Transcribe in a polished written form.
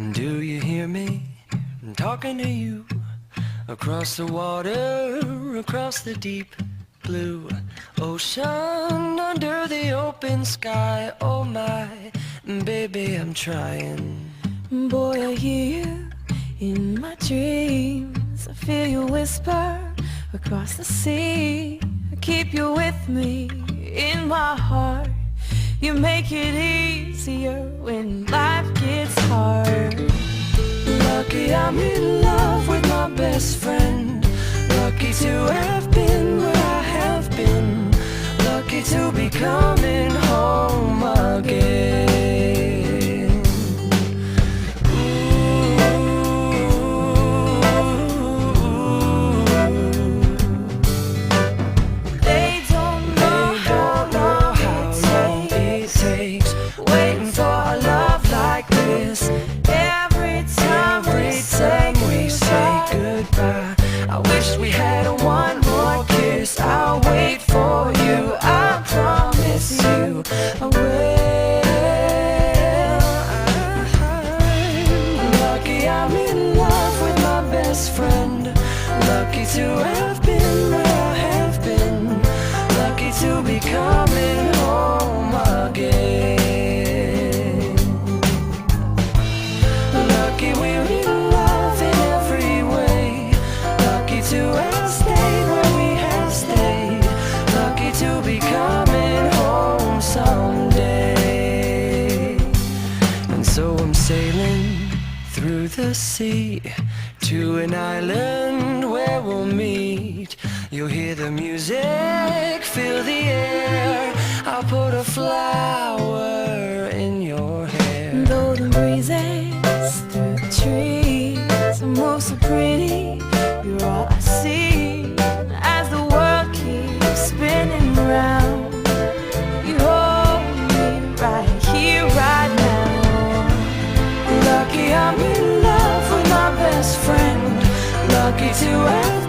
Do you hear me? I'm talking to you. Across the water, across the deep blue ocean, under the open sky. Oh my, baby, I'm trying. Boy, I hear you in my dreams. I feel you whisper across the sea. I keep you with me in my heart. You make it easier when life gets hard. Lucky I'm in love with my best friend. Lucky to have been where I have been. Lucky to be coming home again. They don't know how long it takes waiting for a love like this. Every time we say goodbye, I wish we had one more kiss. I'll wait for you, I promise you I will. Lucky I'm in love with my best friend. Lucky to have been where I have been. Lucky to be coming home again. Lucky we're in love in every way. Lucky to have stayed where we have stayed. Lucky to be coming home someday. And so I'm sailing through the sea to an island where we'll meet. You'll hear the music, feel the air. I'll put a flower in your hair. golden breezes through the trees move so pretty. You're all I see as the world keeps spinning round. You hold me right here, right now. Lucky I'm in love with my best friend. Lucky to have